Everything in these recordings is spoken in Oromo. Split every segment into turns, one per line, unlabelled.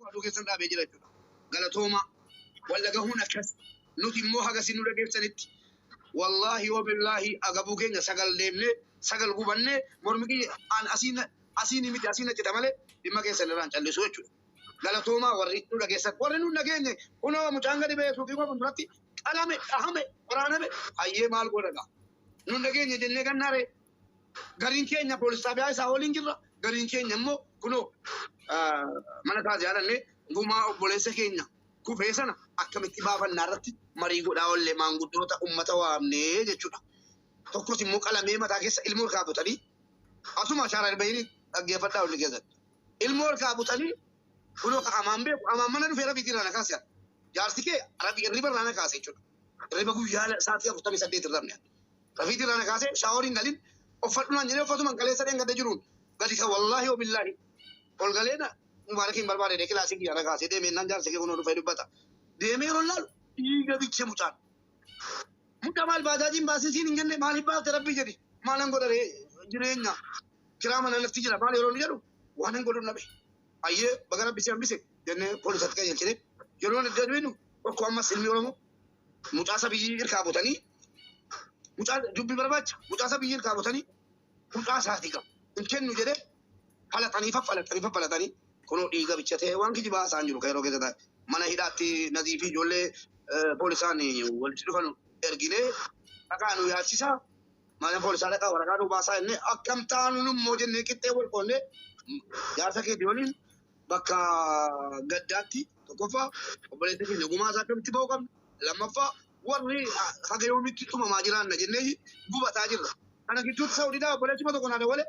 aduu keessan dhaabee jira jechuudha. Galatooma wal dhagahuun akkas nuti immoo haga isin nu dhageessanitti wallahi wa billahi agabuu keenya sagal deemnee sagal gubannee mormi kiyya asiin miti asiin achi malee dhimma keessan irraan callisu jechuudha. Galatooma warri nu dhageessan warri nu dhageenye kunoo mucaan gadi ba'ee suuqii koo fuulduratti qalame dhahame waraaname hayyee maal godhaga nu dhageenye jennee gannaare gariin keenya poolis xaabiyaa isaa waliin jirra gariin keenya immoo kunoo mana taa'aa jaalannee gumaa obboleessa keenya kufee sana akkamitti baafannaa irratti marii godhaa ollee maanguddoota ummata waamnee jechuudha. Tokkos immoo qalamee mataa keessa ilmoo ol kaabutanii asuma ashaaraa ilbayini dhaggeeffadhaa olli keessatti ilmoo ol kaabutanii kunoo amaan beeku amaan mana dhufee rafiitii irraa na kaase jaarsi kee riba irraa na kaase jechuudha. Riba guyyaa sa'aatii 48 irraa rafiitii irraa na kaase shaaworiin galin uffadhunaan jedhee uffatumaan kaleessa dheengadda jiruun gadi ka wallaahi wa billaahi ol galeena mubaarakiin barbaade kilaasii kiyya na kaase deemee naan jaarsi kee kunoo dhufee dubbata deemee yeroo laalu dhiiga bichee mucaan mucaa maal baajaajiin baasisiin hin jenne maaliif baafte rabbii jedhi maalan godharee jireenya kiraa mana lafti jira maal yeroo ni jedhu waan hin godhu nabe ayyee baga rabbi si hambise jennee poolisatti qajeelchine yeroo ni dadhabinu tokko ammas ilmi oromoo mucaa sabiyyii irkaa butanii mucaa dubbii barbaacha mucaa sabiyyii irkaa butanii mucaa isaatii qabu hin kennu jedhee falatanii kunoo dhiiga bichatee waan kijibaa isaan jiru ka yeroo keessa taa'e mana hidhaatti nazii fi ijoollee poolisaan walitti dhufan erginee dhaqaa nu yaadsisaa mana poolisaa dhaqaa waraqaa nu baasaa jennee akkam taanu immoo jennee qixxee wal qoonnee jaarsa keetii waliin bakka gaddaatti tokkoffaa obboleessa keenya gumaa isaa akkamitti ba'uu qabna lammaffaa warri haga yoomitti tumamaa jiraanna jennee gubataa jirra. Kana gidduutti Saawudiidhaa obboleessuma tokko naa dawwale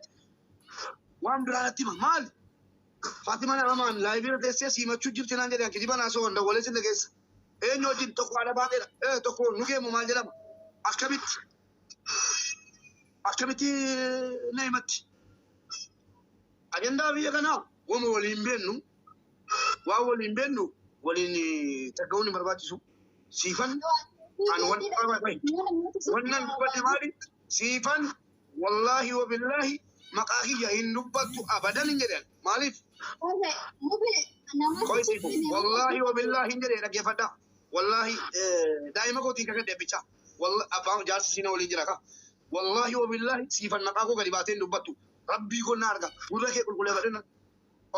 waan biraatti hima maali? Faatima Naamaan laayivii teessee siimachuu jirti naan jedhan kijiba naasoo wanda wale sinne keessa. Eenyu wajjin tokko haadha baadheedha. Tokko nu geemu maal jedhama? Akkamitti na himatti? Ajandaa biyya kanaa wama waliin beennu waan waliin beennu waliin tagga'uun hin barbaachisu. Siifan an wannan dubbate maali? Siifan wallaahi wa billaahi maqaa kiyya hin dubbattu abadan hin jedhan. Maaliif? Wallaahi wa billaahi hin jedhee dhaggeeffadhaa. Wallaahi daa'ima kootiin kakadhe bichaa. Abbaan jaarsi siina waliin jira kaa. Wallaahi wa billaahi siifan maqaa koo gadi baatee hin dubbattu. Rabbii koo na arga. Gurra kee qulqulleeffadhe.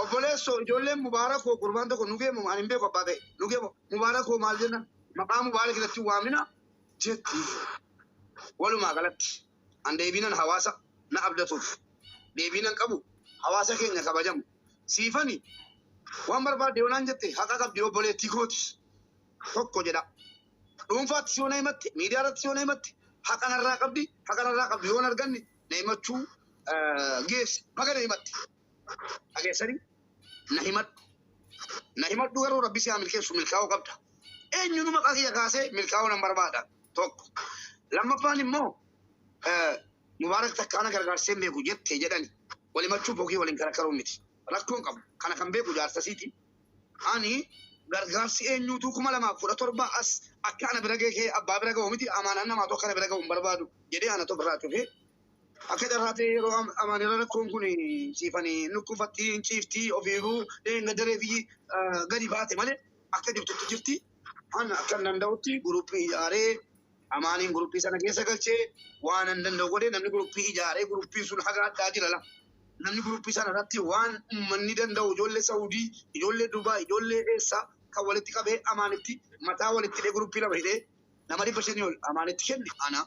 Obboleessoo ijoolleen mubaarakoo gurbaan tokko nu geemu ani hin beeku abbaa ta'e. Nu geemu mubaarakoo maal jenna? Maqaa mubaarak irratti waamina jetti. Walumaa galatti an deebiinan hawaasa na abdatuuf deebiinan qabu hawaasa keenya kabajamu. Siifani waan barbaadde yoonaan jette haqa qabdi obboleettii kooti. Tokko jedha. Dhuunfaatti si yoona himatti miidiyaa irratti si yoona himatti haqa narraa qabdi yoon arganne na himachuu geessi baga na himatti. Dhageessanii na himadhu garuu rabbi si haa milkeessu milkaa'uu qabda. Eenyuun maqaa kiyya kaasee milkaa'uu nan barbaada tokko. Lammaffaan immoo mubaarak takkaana gargaarsee hin beeku jettee jedhani walimachuuf hojii waliin gargaaruu miti. Rakkoon qabu kana kan beeku jaarsasiiti. Ani gargaarsi eenyuutu 2017 as akka ana bira gahee abbaa bira gahu miti amaanaan namaa tokko ana bira gahu hin barbaadu jedhee ana tokko irraa cufee akka carraatee yeroo amaanirra rakkoon kun siifanii nukkufattii hin ciiftii ofiifuu gaddaree fi gadi baate malee akka jirtutti jirti. Ana akka hin danda'utti guruppii ijaaree amaaniin guruppii sana keessa galchee waan hin danda'u godhee namni guruppii ijaaree guruppiin sun haga addaa jira la. Namni guruppii sana irratti waan uummanni danda'u ijoollee Saawudii, ijoollee Dubaay, ijoollee eessaa kan walitti qabee amaanitti mataa walitti hidhee guruppii lama hidhee nama 500 ol amaanitti kenne ana.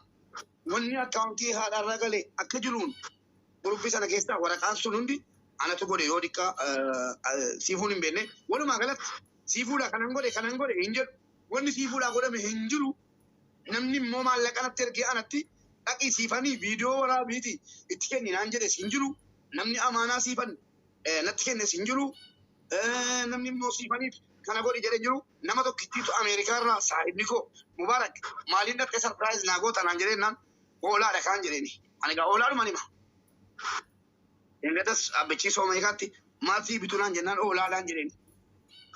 Wanni akkaawuntii haadhaarra galee akka jiruun guruppii sana keessaa waraqaan sun hundi anatu godhe yoo dhiqqa siifuun hin beekne. Walumaa galatti siifuudha kanan godhe hin jedhu. Wanni siifuudha godhame hin jiru. Namni immoo maallaqanatti ergee anatti dhaqii siifanii viidiyoo waraabiiti itti kenni naan jedhes hin jiru. Namni amaanaa siifan natti kennes hin jiru. Namni immoo siifaniif kana godhi jedhe jiru. Nama tokkittiitu Ameerikaa irraa saahibni koo Mubaarak maaliin dhaqee sarpiraayiz naa goota naan jedheen oolaadha kaan jedheeni. Ani gaa oolaadhuma nima. Engatas abbichiisoo Ameerikaatti maal sii bituu naan jennaan oolaadhaan jedheeni.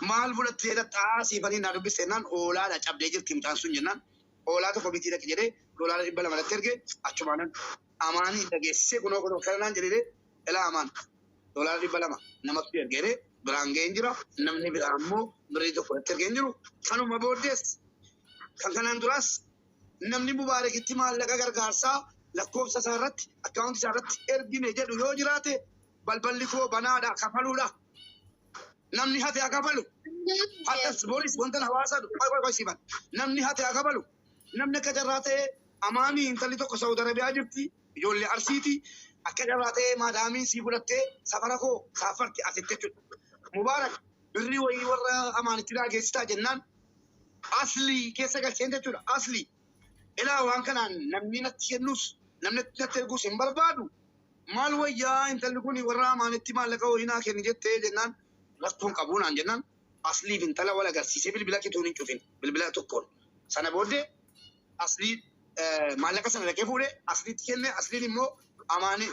Maal fudhattee dhaqxaa siifanii naa dubbisteenaan oolaadha cabdee jirti mucaan sun jennaan. Oolaa tokko bitii dhaqi jedhee doolaara 200 malatti ergee achumaanan amaanii dhageessisee kunoo kanaan jedhee ilaa amaan doolaara 200 namatti ergee برانجين جرا نمني برامو بريدو كوتر جنجرو كانوا ما بوديس كان اندراس نمني مبارك اتمال لك غرغارسا لكوب سارت اكاونت سارت ارجيني جدو يو جراته بلبلكو بنادا كفلولا نمني هاتي اكفلو حتى بوليس وانت الحواسه كوي سيبان نمني هاتي اكفلو نمني كجراته اماني انت اللي تو سعودي عربيه جبتي يقول لي ارسيتي اكجراته ما دامي سيبولته سفركو سافرتي اتتت مبارك بري وي ورا امان تلاقي ستا جنان اصلي كيسا قال سنت ترى اصلي الى وان كان نمني نتشنوس نمني نتلقو سمبربادو مال ويا انت اللي كوني ورا امان اتمال لكو هنا كان جت جنان لستون قبونا جنان اصلي بنت لا ولا قرسي بالبلا كتوني شوفين بالبلا تكون سنه بودي اصلي مالك سنه كيفوله اصلي تكنه اصلي مو اماني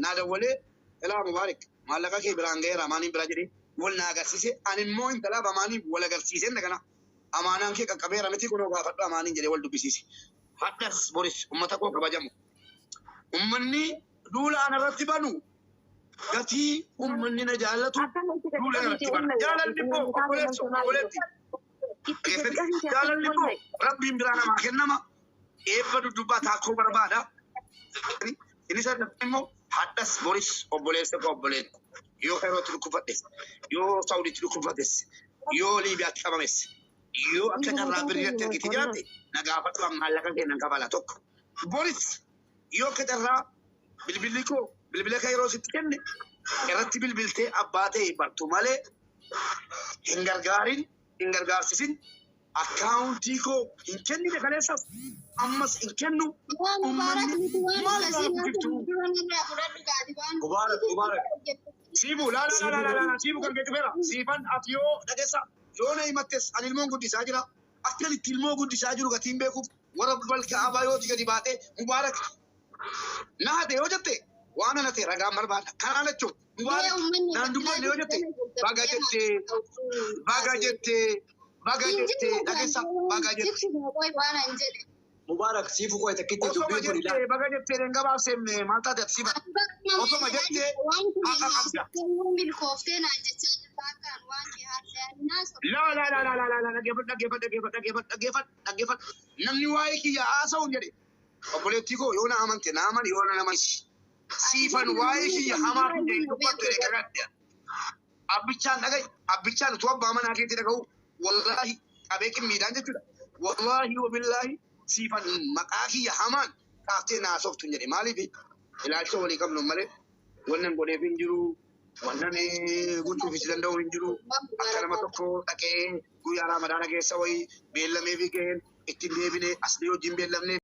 نادا ولي الى مبارك مالك كي برانغير اماني براجري ولنا قرسي ان مو انت لا اماني ولا قرسي نغنا امانا كي كبيره متي كونو غافد اماني جري ولد بيسيسي حدث بوريس امتكو كباجم امني دولا انا رتبانو غتي امني نجالتو دولا رتبانو جالل ديبو كوليتي جالل ديبو ربي مبرانا ما كنما ايبدو دبا تاكو بربادا ini sa temo hadas boris oboles ko obolet yo hero trukufates yo saudi trukufates yo libya tamames yo akata rabri tergitijate nagafatu amhalaka ke nagabala tok boris yo kedara bilbiliko bilbilaka yero sitkenne erati bilbilte abate bartumale hingargarsisin accounti ko inkenni de kalesa ammas inkennu mubarak sibu la sibu kan getu fera sifan atyo dagesa yona imattes anil mon guddi sajira akali tilmo guddi sajiru gatin beku warabbal kaaba yoti gadi bate mubarak nahate yojatte wana nate raga marbada kana chu mubarak nandumo yojatte bagajette dagesa bagajette مبارك سيفو كويس كنت تبيه فريلا بقى جبت رنجا سمي ما تدت سيبا وصو ما جبت من كوفتين عجتين باكان وانكي هاتي الناس لا نمني وايكي يا اسو نجري وبوليتيكو يونا امانتي نامن يونا نمشي سيفن وايكي يا حمار دي كبت ركعت ابيچان توبا منا كيتي دغو والله ابيك ميدان جتو والله وبالله سيفان مقاكي يا حمان كافتنا سوفت نجري مالي في الاشو ولي كم نمره wannan gode binjiru wannan gutu fi dan dawo binjiru akara matoko take ku yara madana ke sawai bellame bi ke itin debine asliyo jimbe lamne